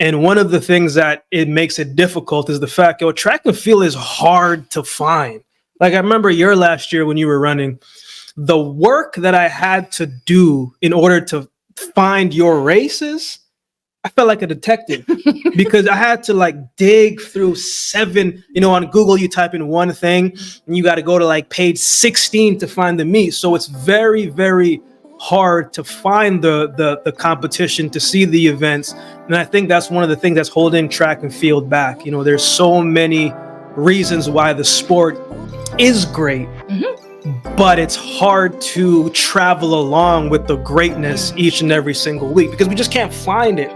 And one of the things that it makes it difficult is the fact, track and field is hard to find. Like I remember your last year when you were running, the work that I had to do in order to find your races, I felt like a detective because I had to like dig through 7, on Google, you type in one thing and you got to go to like page 16 to find the meet. So it's very, very hard to find the competition, to see the events. And I think that's one of the things that's holding track and field back. There's so many reasons why the sport is great, but it's hard to travel along with the greatness each and every single week because we just can't find it.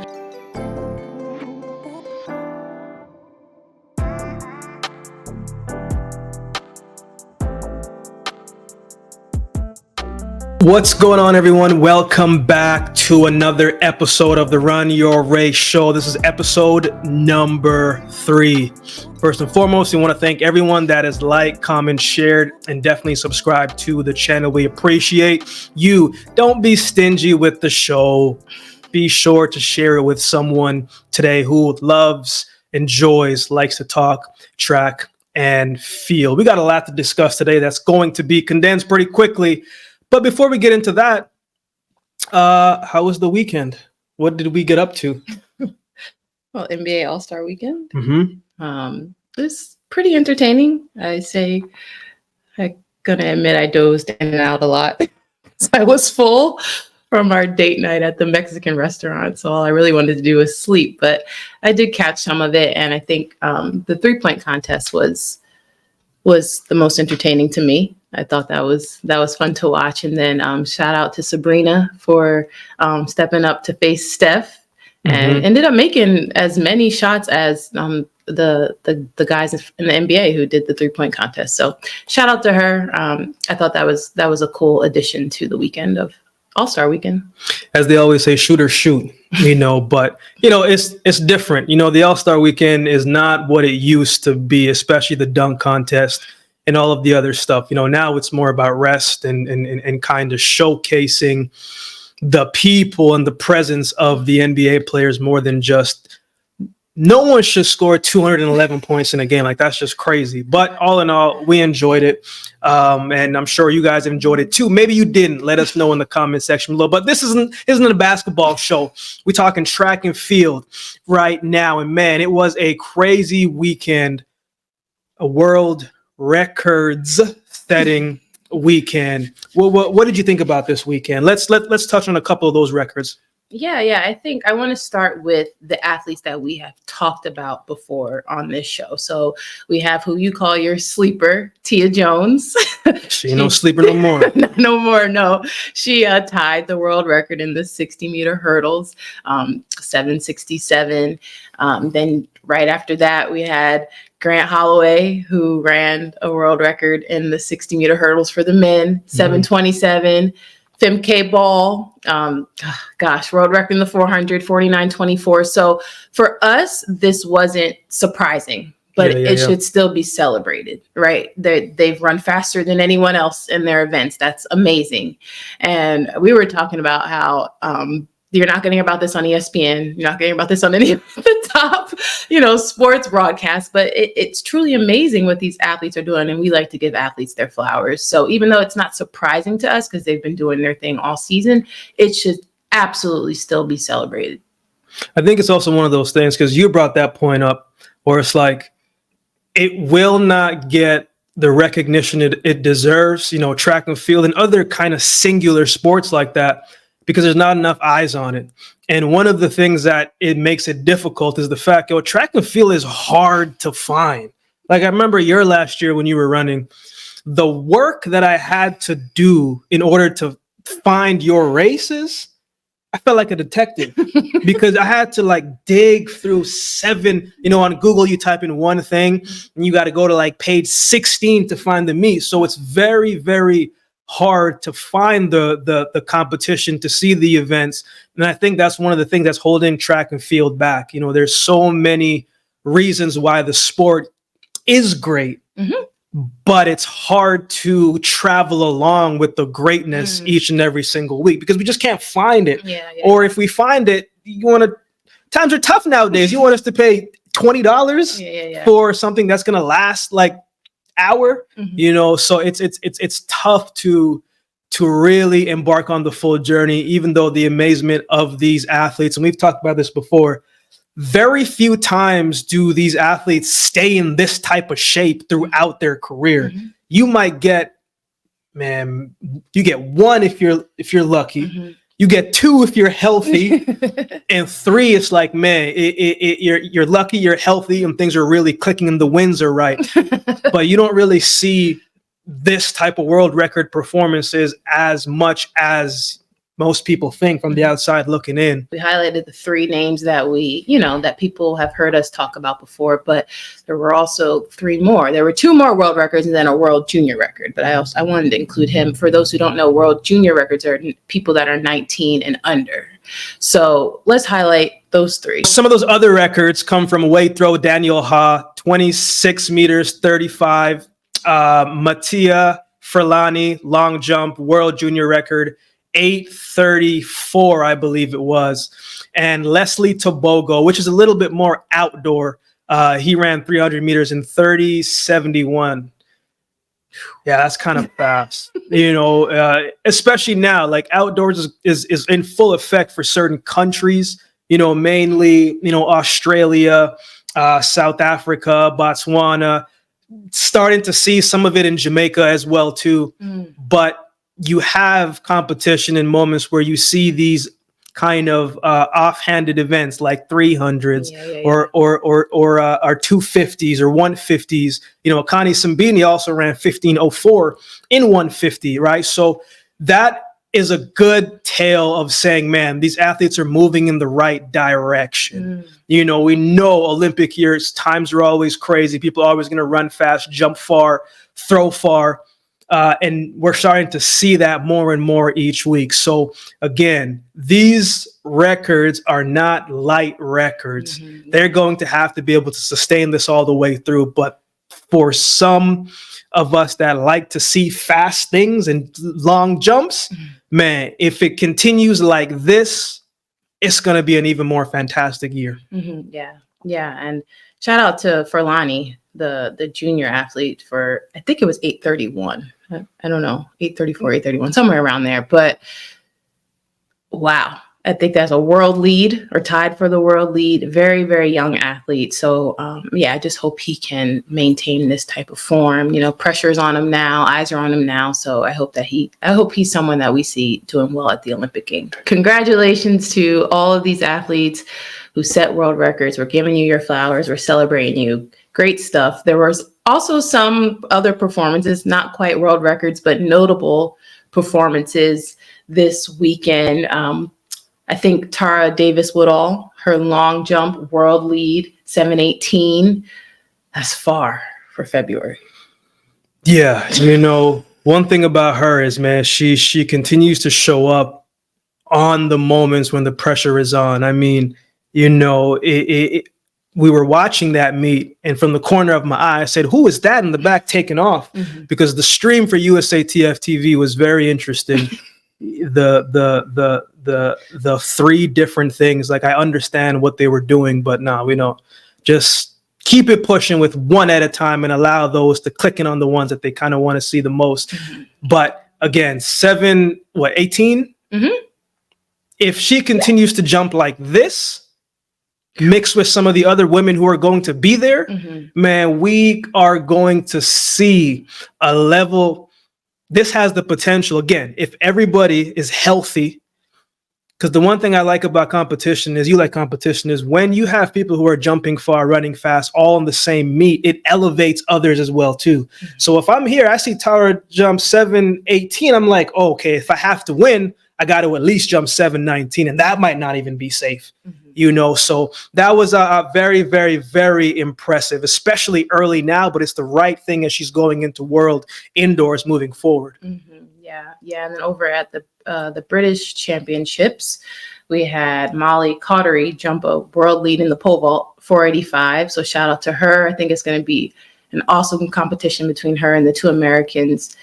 What's going on, everyone? Welcome back to another episode of the Run Your Race Show. This is episode number 3. First and foremost, we want to thank everyone that has liked, commented, shared, and definitely subscribed to the channel. We appreciate you. Don't be stingy with the show. Be sure to share it with someone today who loves, enjoys, likes to talk, track, and field. We got a lot to discuss today that's going to be condensed pretty quickly. But before we get into that, how was the weekend? What did we get up to? Well, NBA All-Star Weekend. Mm-hmm. It was pretty entertaining. I'm gonna admit I dozed in and out a lot. So I was full from our date night at the Mexican restaurant. So all I really wanted to do was sleep. But I did catch some of it, and I think the 3-point contest was the most entertaining to me. I thought that was fun to watch. And then shout out to Sabrina for stepping up to face Steph and ended up making as many shots as the guys in the NBA who did the 3-point contest. So shout out to her. I thought that was a cool addition to the weekend of All-Star Weekend. As they always say, shoot or shoot, but it's different. The All-Star Weekend is not what it used to be, especially the dunk contest and all of the other stuff. Now it's more about rest and kind of showcasing the people and the presence of the NBA players more than just, no one should score 211 points in a game. Like, that's just crazy. But all in all, we enjoyed it. And I'm sure you guys enjoyed it too. Maybe you didn't. Let us know in the comment section below. But this isn't a basketball show. We're talking track and field right now. And man, it was a crazy weekend. A world records setting weekend. What did you think about this weekend? Let's touch on a couple of those records. Yeah. I think I want to start with the athletes that we have talked about before on this show. So we have who you call your sleeper, Tia Jones. She ain't no sleeper no more. No more. No, she tied the world record in the 60-meter hurdles, 7:67. Then right after that, we had Grant Holloway, who ran a world record in the 60-meter hurdles for the men, 7:27. Femke Ball, world record in the 400, 49:24. So for us, this wasn't surprising, but it should still be celebrated, right? They've run faster than anyone else in their events. That's amazing. And we were talking about how you're not going to hear about this on ESPN. You're not going to hear about this on any of the top, sports broadcasts. But it's truly amazing what these athletes are doing. And we like to give athletes their flowers. So even though it's not surprising to us because they've been doing their thing all season, it should absolutely still be celebrated. I think it's also one of those things, because you brought that point up, where it's like, it will not get the recognition it deserves, track and field and other kind of singular sports like that, because there's not enough eyes on it. And one of the things that it makes it difficult is the fact, track and field is hard to find. Like I remember your last year when you were running, the work that I had to do in order to find your races, I felt like a detective because I had to like dig through 7, on Google, you type in one thing and you got to go to like page 16 to find the meet. So it's very, very hard to find the competition, to see the events. And I think that's one of the things that's holding track and field back. There's so many reasons why the sport is great, but it's hard to travel along with the greatness each and every single week because we just can't find it. Or if we find it, you want to times are tough nowadays. You want us to pay $20 for something that's going to last like hour, so it's tough to really embark on the full journey, even though the amazement of these athletes, and we've talked about this before, very few times do these athletes stay in this type of shape throughout their career. You might get, you get one if you're lucky. You get two if you're healthy, and three, it's like, you're lucky, you're healthy, and things are really clicking and the wins are right. But you don't really see this type of world record performances as much as most people think from the outside looking in. We highlighted the three names that that people have heard us talk about before, but there were also three more. There were two more world records and then a world junior record. But I wanted to include him. For those who don't know, world junior records are people that are 19 and under. So let's highlight those three. Some of those other records come from weight throw, Daniel Ha, 26 meters, 35. Mattia Furlani, long jump, world junior record, 8:34, I believe it was. And Leslie Tobogo, which is a little bit more outdoor. He ran 300 meters in 30:71. Yeah, that's kind of fast, especially now, like outdoors is in full effect for certain countries, mainly, Australia, South Africa, Botswana, starting to see some of it in Jamaica as well too. But you have competition in moments where you see these kind of offhanded events like 300s or 250s or 150s. Akani Simbini also ran 15:04 in 150, right? So that is a good tale of saying, man, these athletes are moving in the right direction. We know Olympic years, times are always crazy. People are always going to run fast, jump far, throw far. And we're starting to see that more and more each week. So again, these records are not light records. They're going to have to be able to sustain this all the way through. But for some of us that like to see fast things and long jumps, man, if it continues like this, it's going to be an even more fantastic year. Yeah. And shout out to Furlani, the junior athlete, for, I think it was 8:31. I don't know, 8:34, 8:31, somewhere around there. But wow, I think that's a world lead or tied for the world lead. Very, very young athlete. So I just hope he can maintain this type of form. Pressure's on him now, eyes are on him now. So I hope he's someone that we see doing well at the Olympic Games. Congratulations to all of these athletes who set world records. We're giving you your flowers. We're celebrating you. Great stuff. There was also some other performances, not quite world records, but notable performances this weekend. I think Tara Davis Woodall, her long jump world lead, 7:18. That's far for February. Yeah, one thing about her is, man, she continues to show up on the moments when the pressure is on. I mean, we were watching that meet, and from the corner of my eye, I said, "Who is that in the back taking off?" Because the stream for USATF TV was very interesting. The three different things, like I understand what they were doing, but just keep it pushing with one at a time and allow those to click in on the ones that they kind of want to see the most. But again, 18. If she continues to jump like this, mixed with some of the other women who are going to be there, man, we are going to see a level. This has the potential, again, if everybody is healthy, because the one thing I like about competition is, when you have people who are jumping far, running fast, all in the same meet, it elevates others as well too. So if I'm here, I see Tara jump 7:18, I'm like, oh, okay, if I have to win, I got to at least jump 7:19, and that might not even be safe. So that was very, very, very impressive, especially early now, but it's the right thing as she's going into world indoors moving forward. Yeah. And then over at the British Championships, we had Molly Cottery jump a world lead in the pole vault, 485. So shout out to her. I think it's going to be an awesome competition between her and the two Americans,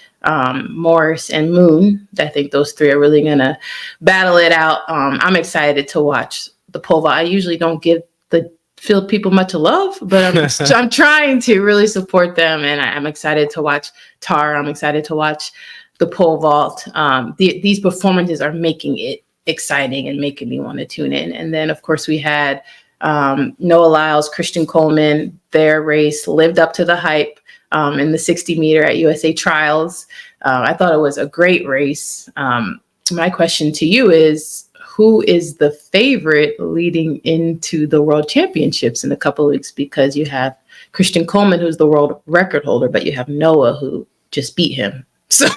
Morris and Moon. I think those three are really going to battle it out. I'm excited to watch the pole vault. I usually don't give the field people much love, but I'm trying to really support them, and I'm excited to watch Tara. I'm excited to watch the pole vault. These performances are making it exciting and making me want to tune in. And then, of course, we had Noah Lyles, Christian Coleman. Their race lived up to the hype in the 60 meter at USA Trials. I thought it was a great race. My question to you is, who is the favorite leading into the World Championships in a couple of weeks? Because you have Christian Coleman, who's the world record holder, but you have Noah, who just beat him. So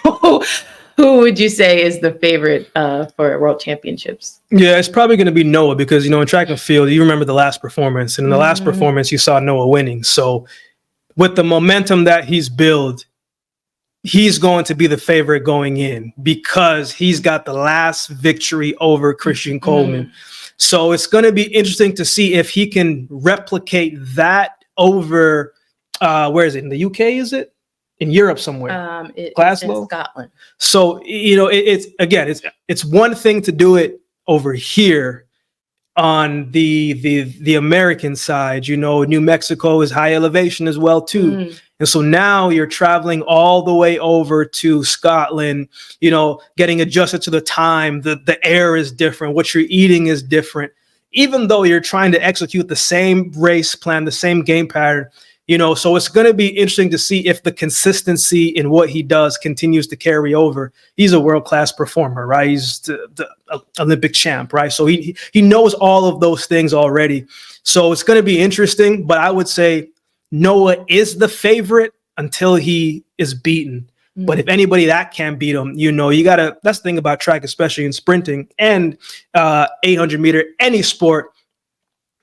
who would you say is the favorite for World Championships? Yeah, it's probably going to be Noah because, in track and field, you remember the last performance. And in the last performance, you saw Noah winning. So with the momentum that he's built, he's going to be the favorite going in because he's got the last victory over Christian Coleman. So it's going to be interesting to see if he can replicate that over, where is it? In the UK, is it? In Europe somewhere? Glasgow? In Scotland. So, it's one thing to do it over here on the American side. New Mexico is high elevation as well, too. And so now you're traveling all the way over to Scotland, getting adjusted to the time. The air is different. What you're eating is different. Even though you're trying to execute the same race plan, the same game pattern, so it's going to be interesting to see if the consistency in what he does continues to carry over. He's a world-class performer, right? He's the Olympic champ, right? So he knows all of those things already. So it's going to be interesting, but I would say Noah is the favorite until he is beaten. But if anybody that can beat him, you gotta, that's the thing about track, especially in sprinting and 800 meter, any sport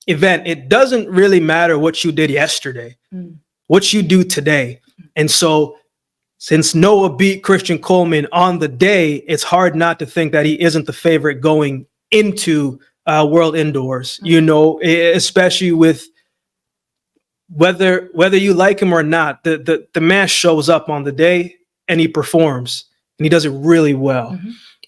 event, it doesn't really matter what you did yesterday, what you do today. And so since Noah beat Christian Coleman on the day, it's hard not to think that he isn't the favorite going into World Indoors, especially with whether you like him or not, the man shows up on the day and he performs and he does it really well,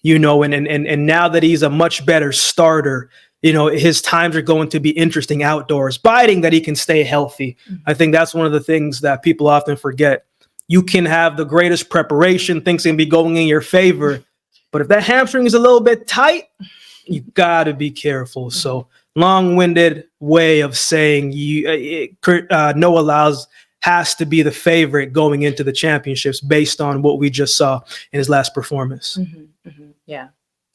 and now that he's a much better starter, his times are going to be interesting outdoors, providing that he can stay healthy. I think that's one of the things that people often forget. You can have the greatest preparation, things can be going in your favor, but if that hamstring is a little bit tight, you got to be careful. So long-winded way of saying Noah Lyles has to be the favorite going into the championships based on what we just saw in his last performance. Yeah,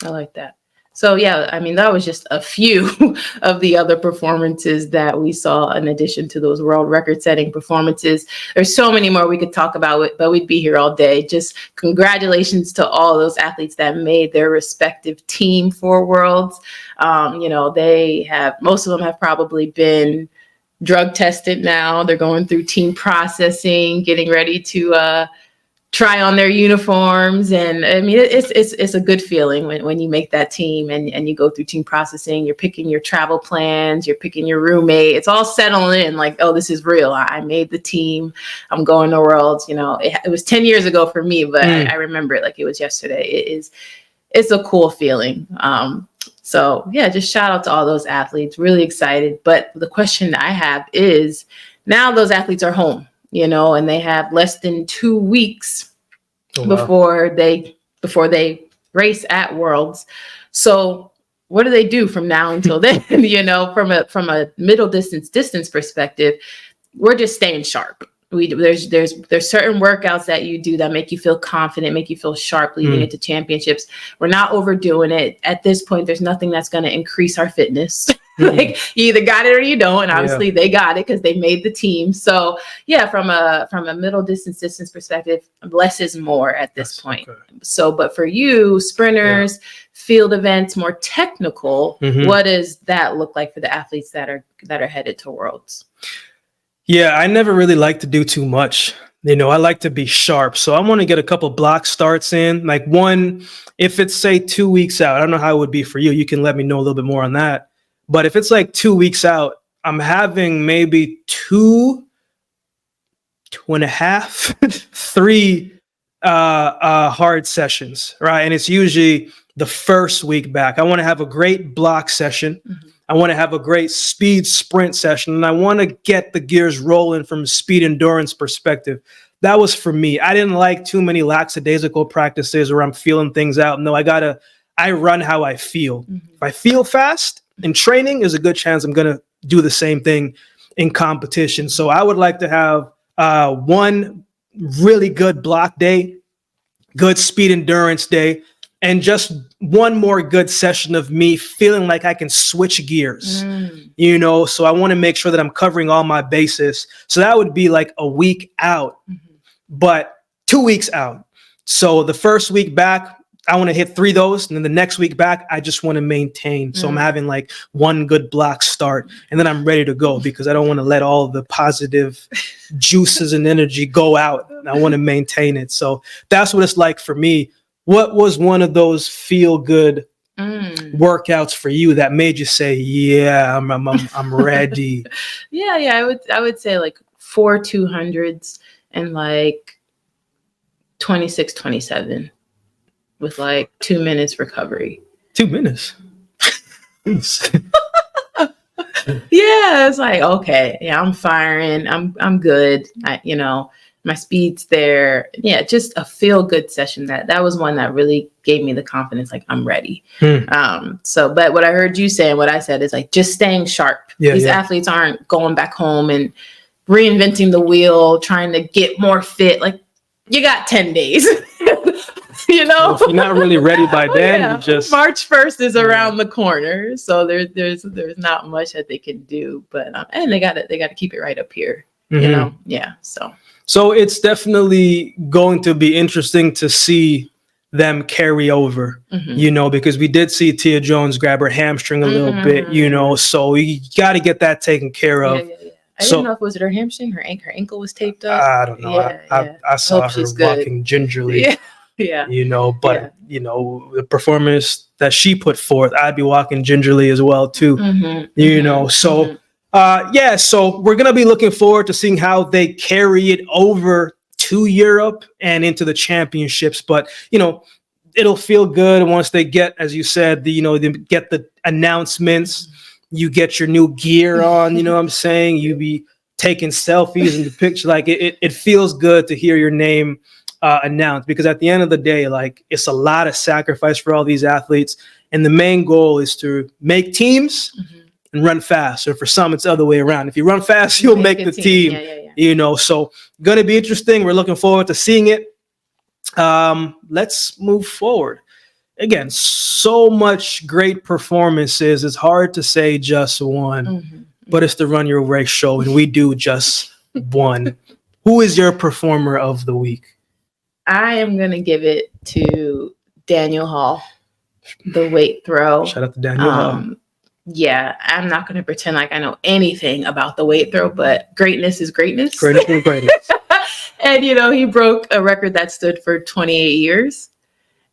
I like that. So, that was just a few of the other performances that we saw in addition to those world record-setting performances. There's so many more we could talk about, but we'd be here all day. Just congratulations to all those athletes that made their respective team for Worlds. Most of them have probably been drug tested now. They're going through team processing, getting ready to try on their uniforms. And I mean, it's a good feeling when you make that team and you go through team processing, you're picking your travel plans, you're picking your roommate, it's all settling in like, oh, this is real. I made the team. I'm going to Worlds. It was 10 years ago for me, but I remember it like it was yesterday. It's a cool feeling. So just shout out to all those athletes, really excited. But the question I have is, now those athletes are home, and they have less than 2 weeks before they race at Worlds. So what do they do from now until then? From a middle distance perspective, we're just staying sharp. There's certain workouts that you do that make you feel confident, make you feel sharp leading into championships. We're not overdoing it. At this point, there's nothing that's going to increase our fitness. Like, you either got it or you don't. And obviously they got it because they made the team. So from a middle distance perspective, less is more at this point. Okay. So, but for you, sprinters, field events, more technical, what does that look like for the athletes that are headed to Worlds? Yeah, I never really like to do too much. I like to be sharp. So I want to get a couple block starts in. Like one, if it's say 2 weeks out, I don't know how it would be for you. You can let me know a little bit more on that. But if it's like 2 weeks out, I'm having maybe 2.5, 3 hard sessions, right? And it's usually the first week back. I want to have a great block session. I want to have a great speed sprint session, and I want to get the gears rolling from a speed endurance perspective. That was for me. I didn't like too many lackadaisical practices where I'm feeling things out. No, I run how I feel. If I feel fast in training, there's a good chance I'm going to do the same thing in competition. So I would like to have one really good block day, good speed endurance day, and just one more good session of me feeling like I can switch gears, so I want to make sure that I'm covering all my bases. So that would be like a week out, but 2 weeks out. So the first week back, I want to hit 3 of those. And then the next week back, I just want to maintain. So I'm having like one good block start, and then I'm ready to go because I don't want to let all the positive juices and energy go out. I want to maintain it. So that's what it's like for me. What was one of those feel good workouts for you that made you say, yeah, I'm ready? I would say like 4 200s and like 26, 27 with like 2 minutes recovery. 2 minutes. Yeah, it's like, okay, yeah, I'm firing. I'm good. My speed's there. Yeah, just a feel good session. That was one that really gave me the confidence, like I'm ready. But what I heard you say and what I said is like just staying sharp. These athletes aren't going back home and reinventing the wheel, trying to get more fit. Like you got 10 days. Well, if you're not really ready by then, you just March 1st is around the corner, so there's not much that they can do, but and they got to keep it right up here, So it's definitely going to be interesting to see them carry over, because we did see Tia Jones grab her hamstring a little bit, so you got to get that taken care of. I didn't know if was it her hamstring, her ankle was taped up. I don't know. I saw her walking gingerly. But the performance that she put forth, I'd be walking gingerly as well too. So we're gonna be looking forward to seeing how they carry it over to Europe and into the championships. But it'll feel good once they get, as you said, they get the announcements. You get your new gear on. You know what I'm saying? You be taking selfies in the picture. Like it feels good to hear your name announced, because at the end of the day, like it's a lot of sacrifice for all these athletes, and the main goal is to make teams and run fast. Or for some, it's the other way around. If you run fast, you'll make the team. So gonna be interesting. We're looking forward to seeing it. Let's move forward. Again, so much great performances. It's hard to say just one, but it's the Run Your Race show, and we do just one. Who is your performer of the week? I am going to give it to Daniel Hall, the weight throw. Shout out to Daniel Hall. Yeah, I'm not going to pretend like I know anything about the weight throw, but greatness is greatness. Greatness is greatness. And, he broke a record that stood for 28 years.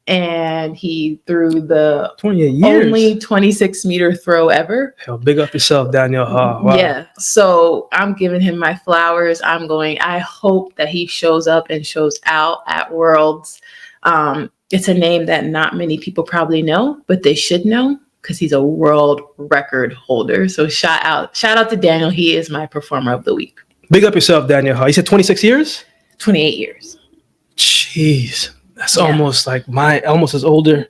And he threw the 28 years. Only 26-meter throw ever. Hell, big up yourself, Daniel Hall. Wow. Yeah. So I'm giving him my flowers. I hope that he shows up and shows out at Worlds. It's a name that not many people probably know, but they should know because he's a world record holder. So shout out to Daniel. He is my performer of the week. Big up yourself, Daniel Hall. You said 26 years? 28 years. Jeez. That's almost like almost as old as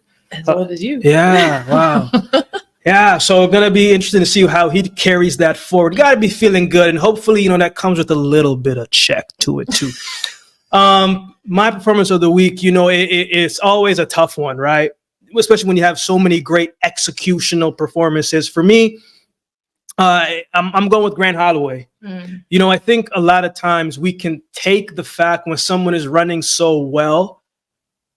you. Yeah, wow. Yeah, so gonna be interesting to see how he carries that forward. Got to be feeling good, and hopefully, that comes with a little bit of check to it too. My performance of the week, it's always a tough one, right? Especially when you have so many great executional performances. For me, I'm going with Grant Holloway. I think a lot of times we can take the fact when someone is running so well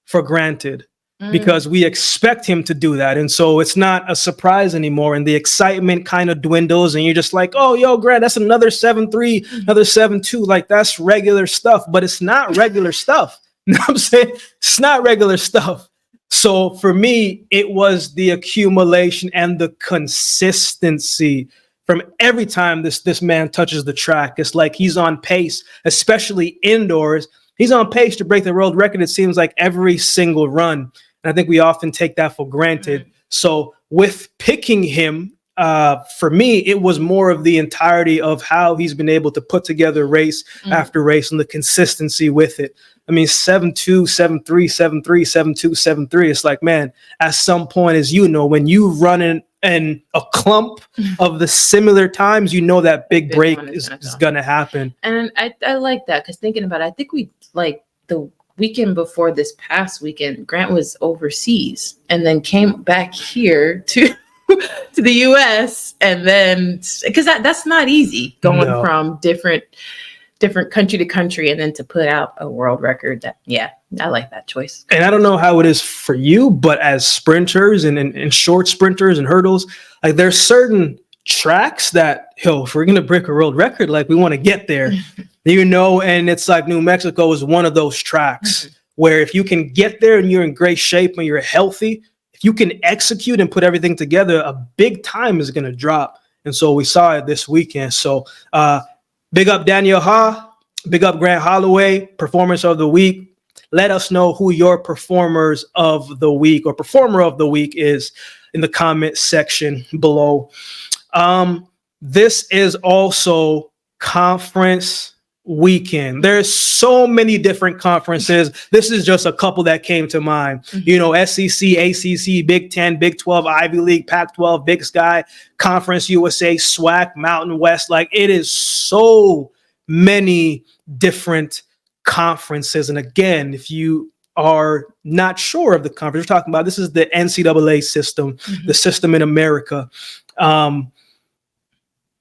for granted because we expect him to do that. And so it's not a surprise anymore. And the excitement kind of dwindles and you're just like, oh, yo, Grant, that's another 7.3, another 7.2. Like that's regular stuff, but it's not regular stuff. You know what I'm saying? It's not regular stuff. So for me, it was the accumulation and the consistency from every time this man touches the track. It's like he's on pace, especially indoors. He's on pace to break the world record, it seems like, every single run. And I think we often take that for granted. So with picking him, for me, it was more of the entirety of how he's been able to put together race after race and the consistency with it. I mean, 7-2, 7-3, 7-3, 7-2, 7-3. It's like, man, at some point, as you know, when you run in a clump of the similar times, you know that big break is going to happen. And I like that, because thinking about it, I think we, like, the weekend before this past weekend, Grant was overseas and then came back here to to the US, and then because that's not easy going from different country to country, and then to put out a world record. I like that choice. And I don't know how it is for you, but as sprinters and short sprinters and hurdles, like there's certain tracks that, if we're gonna break a world record, like we want to get there, and it's like New Mexico is one of those tracks where if you can get there and you're in great shape and you're healthy, if you can execute and put everything together, a big time is gonna drop. And so we saw it this weekend. So big up Daniel Ha, big up Grant Holloway, performance of the week. Let us know who your performers of the week or performer of the week is in the comment section below. This is also conference weekend. There's so many different conferences. This is just a couple that came to mind. SEC, ACC, Big 10, Big 12, Ivy League, Pac-12, Big Sky, Conference USA, SWAC, Mountain West. Like, it is so many different conferences. And again, if you are not sure of the conference we're talking about, this is the NCAA system, the system in America.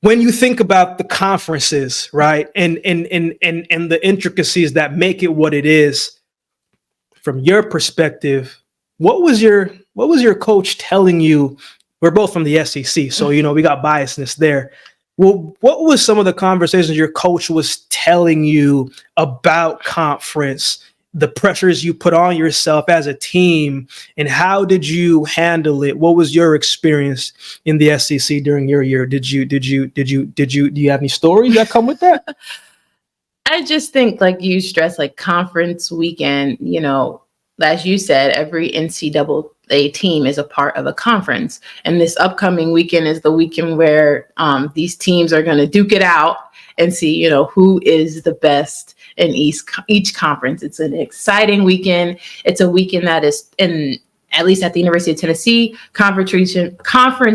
When you think about the conferences, right, and the intricacies that make it what it is, from your perspective, what was your coach telling you? We're both from the SEC, so we got biasness there. Well, what was some of the conversations your coach was telling you about conference, the pressures you put on yourself as a team, and how did you handle it? What was your experience in the SEC during your year? Do you have any stories that come with that? I just think, like you stress, like conference weekend, as you said, every NCAA team is a part of a conference. And this upcoming weekend is the weekend where these teams are going to duke it out and see, who is the best in each conference. It's an exciting weekend. It's a weekend that is, at least at the University of Tennessee, conference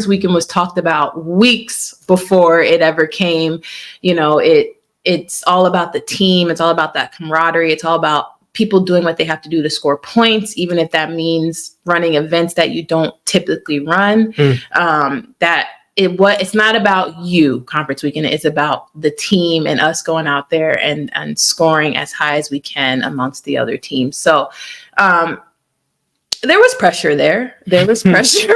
weekend was talked about weeks before it ever came. It's all about the team. It's all about that camaraderie. It's all about people doing what they have to do to score points, even if that means running events that you don't typically run. It's not about you, conference weekend. It's about the team and us going out there and scoring as high as we can amongst the other teams. So there was pressure there. There was pressure.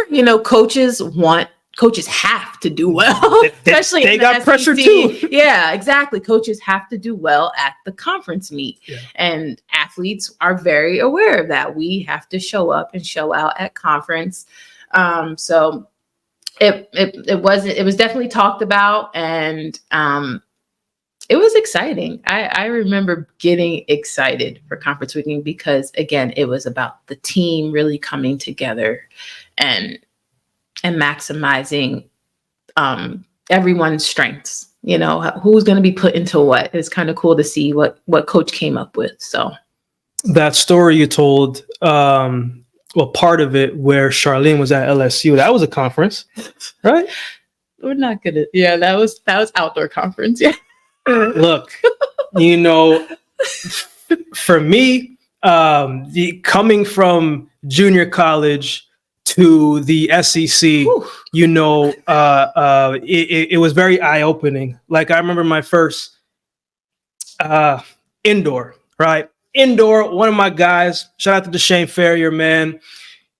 Coaches have to do well, especially they got SEC. Pressure too. Yeah, exactly. Coaches have to do well at the conference meet, and athletes are very aware of that. We have to show up and show out at conference. So it was definitely talked about, and it was exciting. I remember getting excited for conference weekend because, again, it was about the team really coming together and maximizing everyone's strengths. Who's going to be put into what. It's kind of cool to see what coach came up with. So that story you told, part of it where Charlene was at LSU, that was a conference, right? We're not gonna. Yeah, that was outdoor conference. Yeah. Look, for me, coming from junior college to the SEC, it was very eye-opening. Like, I remember my first indoor, right? Indoor, one of my guys, shout out to Deshane Ferrier, man.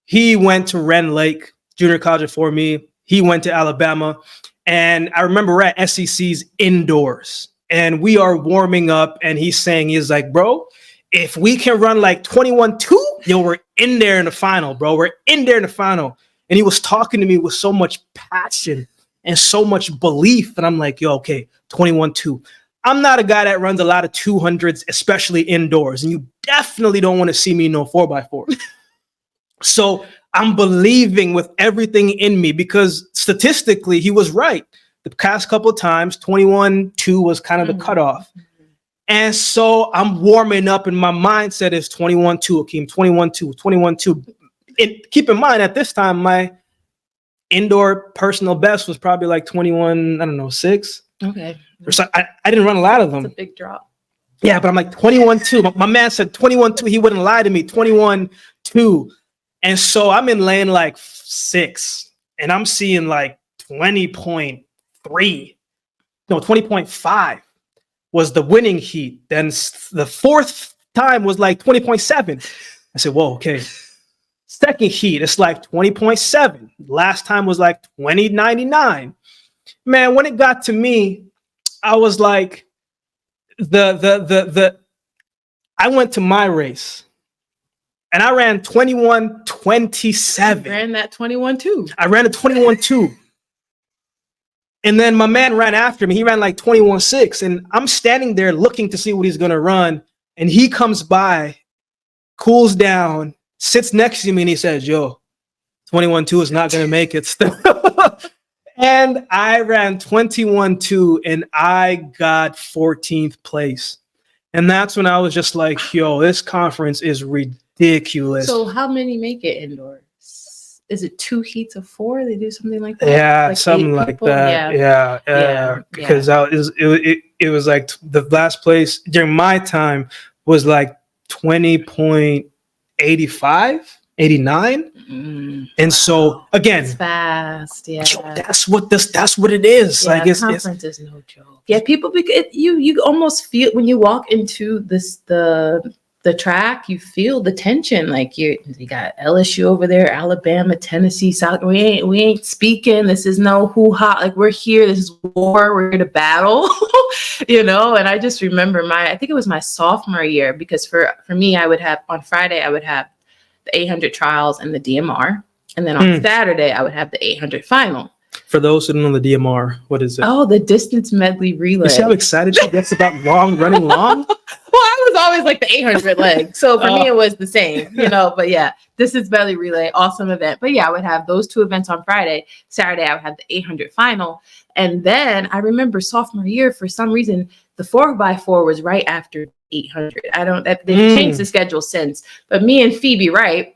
He went to Ren Lake Junior College before me. He went to Alabama. And I remember we're at SEC's indoors. And we are warming up. And he's like, bro, if we can run like 21-2, we're in there in the final, bro. We're in there in the final. And he was talking to me with so much passion and so much belief. And I'm like, okay, 21-2. I'm not a guy that runs a lot of 200s, especially indoors. And you definitely don't want to see me 4x4. So I'm believing with everything in me because statistically he was right. The past couple of times, 21-2 was kind of the cutoff. And so I'm warming up and my mindset is 21-2, Akeem, 21-2, 21-2. And keep in mind at this time, my indoor personal best was probably like 21, I don't know, 6. Okay. So I didn't run a lot of them. It's a big drop. Yeah, but I'm like 21-2. My man said 21-2. He wouldn't lie to me. 21-2. And so I'm in lane like 6 and I'm seeing like 20.3. No, 20.5 was the winning heat. Then the fourth time was like 20.7. I said, whoa, okay. Second heat, it's like 20.7. Last time was like 20.99. Man, when it got to me, I was like, I went to my race and I ran 21.27. Ran that 21-2. I ran a 21.2. And then my man ran after me. He ran like 21.6. And I'm standing there looking to see what he's going to run. And he comes by, cools down, sits next to me, and he says, yo, 21.2 is not going to make it still. And I ran 21.2 and I got 14th place. And that's when I was just like, yo, this conference is ridiculous. So how many make it indoors? Is it 2 heats of 4? They do something like that? Yeah, like something like people? that. Yeah. Because it was like the last place during my time was like 20.85, 89. And so again, it's fast. Yeah, that's what it is. Yeah, like it's conference is no joke. Yeah, people, because you almost feel when you walk into the track, you feel the tension. Like you got LSU over there, Alabama, Tennessee, South. We ain't speaking. This is no hoo-ha. Like we're here. This is war. We're here to battle. And I just remember I think it was my sophomore year, because for me, I would have on Friday, I would have the 800 trials and the DMR. And then on Saturday, I would have the 800 final. For those who don't know the DMR, what is it? Oh, the distance medley relay. You see how excited she gets about running long? Well, I was always like the 800 leg. So for me, it was the same, but yeah, distance medley relay, awesome event. But yeah, I would have those 2 events on Friday. Saturday, I would have the 800 final. And then I remember sophomore year, for some reason, the 4x4 was right after 800. They've changed the schedule since, but me and Phoebe, right?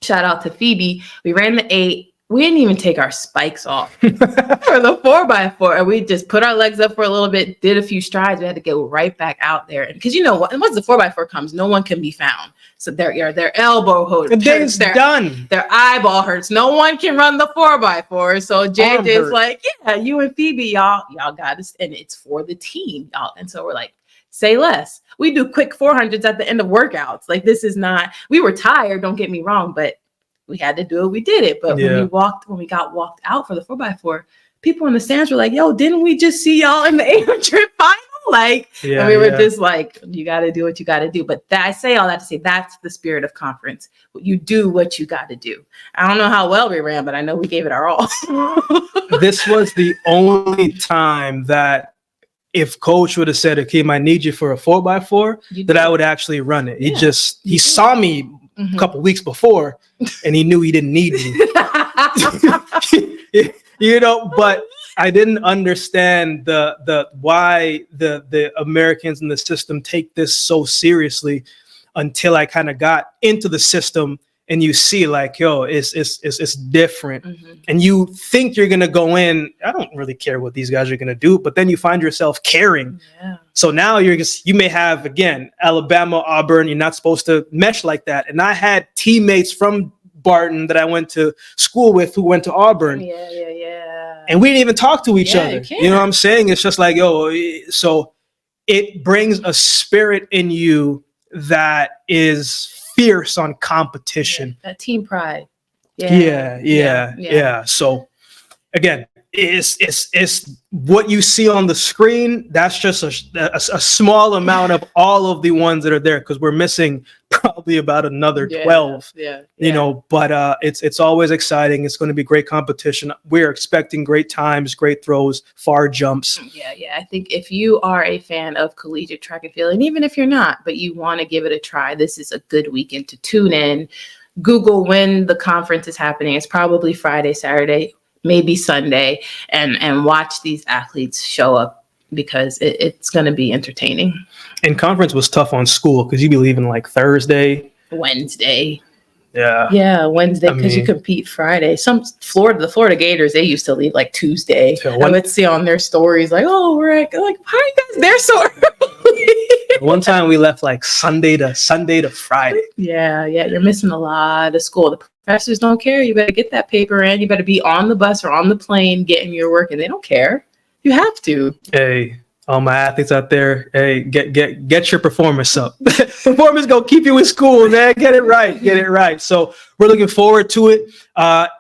Shout out to Phoebe. We ran the 8. We didn't even take our spikes off for the 4x4. And we just put our legs up for a little bit, did a few strides. We had to go right back out there. And because once the 4x4 comes, no one can be found. So their elbow hurts. The day's done. Their eyeball hurts. No one can run the 4x4. So JJ's like, yeah, you and Phoebe, y'all got us. And it's for the team, y'all. And so we're like, say less. We do quick 400s at the end of workouts. Like this is not, we were tired, don't get me wrong, but we had to do it. We did it. But when we got walked out for the 4x4, people in the stands were like, yo, didn't we just see y'all in the 800 final? And we were just like, you got to do what you got to do. But I say all that to say that's the spirit of conference. You do what you got to do. I don't know how well we ran, but I know we gave it our all. This was the only time that if coach would have said, Akeem, I need you for a 4x4, that I would actually run it. He saw me a couple weeks before and he knew he didn't need me. But I didn't understand the why the Americans in the system take this so seriously until I kind of got into the system and you see like, yo, it's different. And you think you're going to go in, I don't really care what these guys are going to do, but then you find yourself caring. Yeah. So now you may have, again, Alabama, Auburn, you're not supposed to mesh like that. And I had teammates from Barton that I went to school with who went to Auburn. Yeah. And we didn't even talk to each other. You know what I'm saying? It's just like, yo, so it brings a spirit in you that is fierce on competition. That team pride. Yeah. So again, it's what you see on the screen. That's just a small amount of all of the ones that are there, because we're missing probably about another 12. But it's always exciting. It's going to be great competition. We're expecting great times, great throws, far jumps. Yeah. I think if you are a fan of collegiate track and field, and even if you're not, but you want to give it a try, this is a good weekend to tune in. Google when the conference is happening. It's probably Friday, Saturday, maybe Sunday, and watch these athletes show up because it's going to be entertaining. And conference was tough on school because you'd be leaving like Thursday. Wednesday. Yeah. Yeah, Wednesday, because you compete Friday. The Florida Gators, they used to leave like Tuesday. I would see on their stories like, oh, we're like, how are you guys there so early? One time we left like Sunday to Friday. Yeah, you're missing a lot of school. The professors don't care. You better get that paper in. You better be on the bus or on the plane getting your work, and they don't care. You have to. Hey, all my athletes out there, hey, get your performance up. Performance gonna keep you in school, man. Get it right. So we're looking forward to it.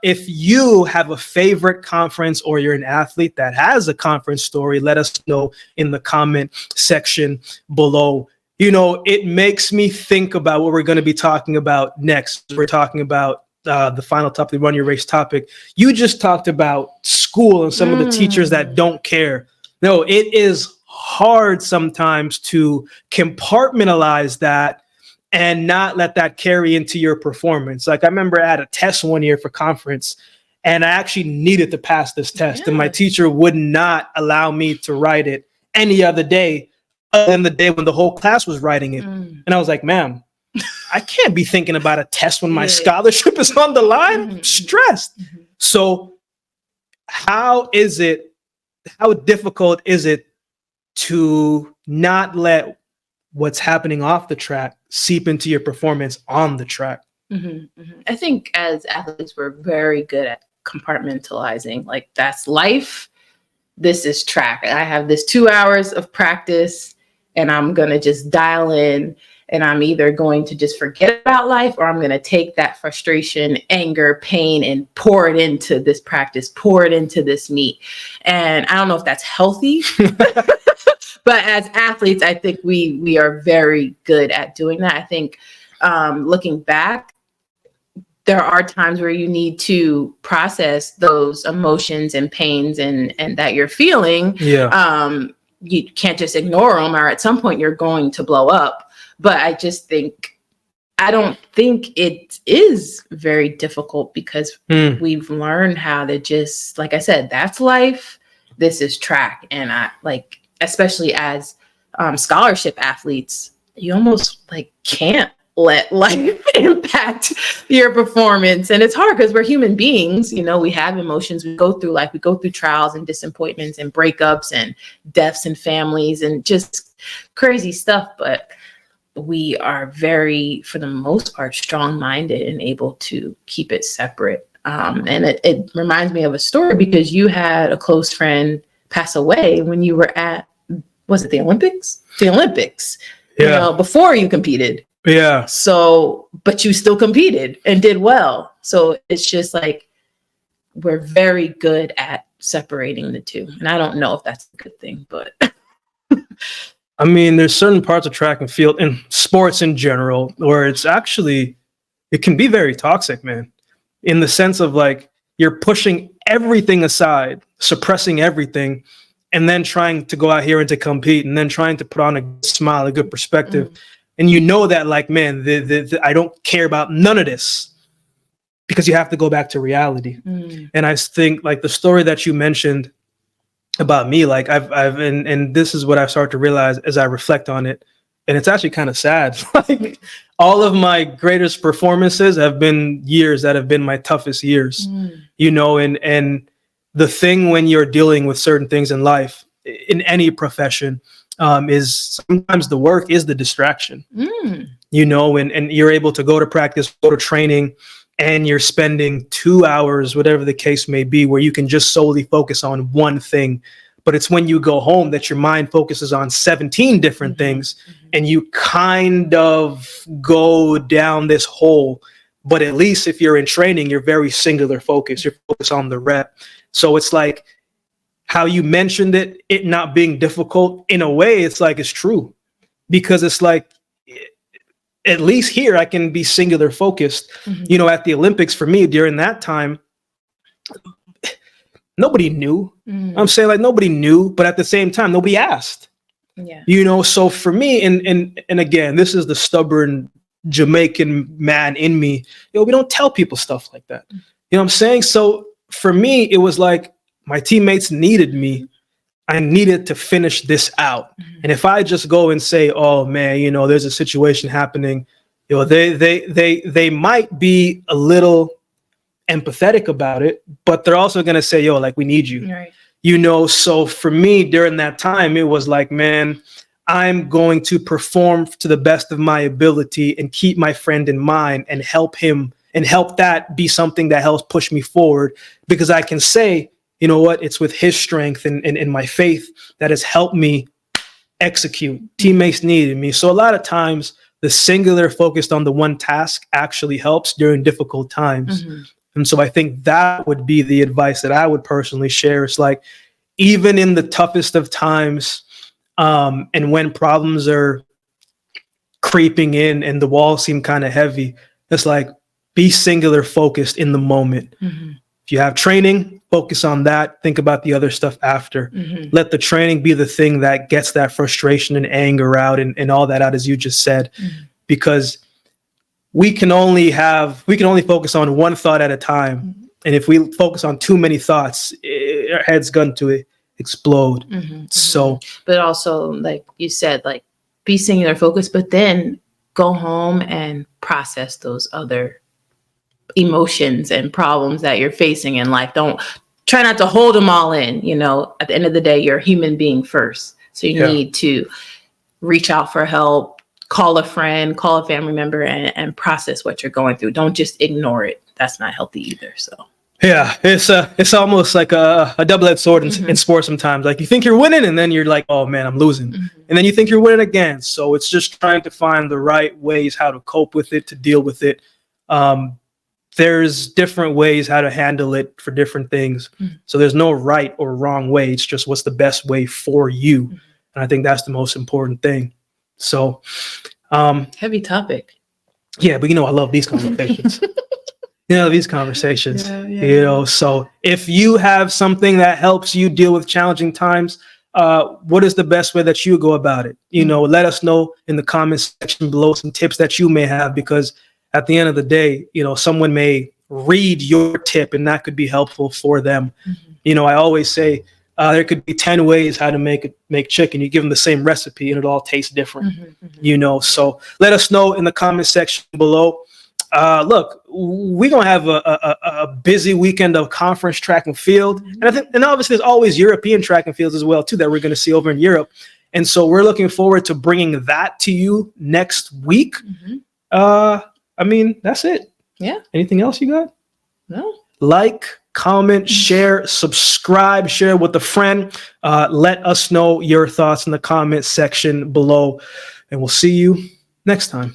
If you have a favorite conference or you're an athlete that has a conference story, let us know in the comment section below. You know, it makes me think about what we're going to be talking about next. We're talking about the final topic, the Run Your Race topic. You just talked about school and some of the teachers that don't care. No, it is hard sometimes to compartmentalize that and not let that carry into your performance. Like I remember I had a test one year for conference and I actually needed to pass this test and my teacher would not allow me to write it any other day other than the day when the whole class was writing it. And I was like, ma'am, I can't be thinking about a test when my scholarship is on the line. I'm stressed. So how difficult is it to not let what's happening off the track seep into your performance on the track? I think as athletes, we're very good at compartmentalizing. Like that's life. This is track. I have this 2 hours of practice and I'm going to just dial in and I'm either going to just forget about life or I'm going to take that frustration, anger, pain, and pour it into this practice, pour it into this meet. And I don't know if that's healthy, but as athletes, I think we are very good at doing that. I think looking back, there are times where you need to process those emotions and pains and that you're feeling. You can't just ignore them, or at some point you're going to blow up. But I don't think it is very difficult because we've learned how to just, like I said, that's life. This is track. And I like, especially as scholarship athletes, you almost like can't let life impact your performance. And it's hard because we're human beings. You know, we have emotions. We go through life. We go through trials and disappointments and breakups and deaths and families and just crazy stuff. But we are very, for the most part, strong-minded and able to keep it separate. And it reminds me of a story because you had a close friend pass away when you were at, was it the Olympics? The Olympics, you know, before you competed. Yeah. So, but you still competed and did well. So it's just like, we're very good at separating the two. And I don't know if that's a good thing, but. I mean, there's certain parts of track and field and sports in general where it can be very toxic, man, in the sense of like, you're pushing everything aside, suppressing everything, and then trying to go out here and to compete and then trying to put on a good smile, a good perspective. And you know that like, man, I don't care about none of this because you have to go back to reality. And I think like the story that you mentioned about me, like and this is what I've started to realize as I reflect on it. And it's actually kind of sad. Like all of my greatest performances have been years that have been my toughest years, you know, and the thing when you're dealing with certain things in life, in any profession, is sometimes the work is the distraction, you know, and you're able to go to practice, go to training, and you're spending 2 hours, whatever the case may be, where you can just solely focus on one thing. But it's when you go home that your mind focuses on 17 different things and you kind of go down this hole. But at least if you're in training, you're very singular focused. You're focused on the rep. So it's like how you mentioned it not being difficult. In a way, it's like it's true because it's like, at least here I can be singular focused. You know, at the Olympics for me during that time, nobody knew. I'm saying like nobody knew, but at the same time, nobody asked. You know, so for me, and again, this is the stubborn Jamaican man in me, we don't tell people stuff like that. You know what I'm saying? So for me, it was like my teammates needed me. I needed to finish this out. And if I just go and say, oh man, there's a situation happening, they might be a little empathetic about it, but they're also going to say, like, we need you. Right. So for me during that time, it was like, man, I'm going to perform to the best of my ability and keep my friend in mind and help him and help that be something that helps push me forward, because I can say, you know what, it's with his strength and my faith that has helped me execute. Teammates needed me. So a lot of times the singular focused on the one task actually helps during difficult times. And so I think that would be the advice that I would personally share. It's like, even in the toughest of times, and when problems are creeping in and the walls seem kind of heavy, it's like, be singular focused in the moment. If you have training, focus on that. Think about the other stuff after. Let the training be the thing that gets that frustration and anger out and all that out, as you just said, because we can only focus on one thought at a time. And if we focus on too many thoughts, our head's going to explode. So, but also, like you said, like, be singular focused, but then go home and process those other emotions and problems that you're facing in life. Don't try not to hold them all in. At the end of the day, you're a human being first. So you need to reach out for help, call a friend, call a family member, and process what you're going through. Don't just ignore it. That's not healthy either. So yeah, it's almost like a double-edged sword in sports sometimes. Like, you think you're winning, and then you're like, oh man, I'm losing. And then you think you're winning again. So it's just trying to find the right ways how to cope with it, to deal with it. There's different ways how to handle it for different things. So there's no right or wrong way. It's just what's the best way for you. And I think that's the most important thing. So heavy topic. Yeah, but I love these conversations. So if you have something that helps you deal with challenging times, what is the best way that you go about it? Let us know in the comments section below some tips that you may have, because at the end of the day, someone may read your tip and that could be helpful for them. I always say there could be 10 ways how to make chicken. You give them the same recipe and it all tastes different. So let us know in the comment section below. Look, we're gonna have a busy weekend of conference track and field, and obviously there's always European track and fields as well too that we're going to see over in Europe, and so we're looking forward to bringing that to you next week. That's it. Yeah. Anything else you got? No. Like, comment, share, subscribe, share with a friend. Let us know your thoughts in the comment section below, and we'll see you next time.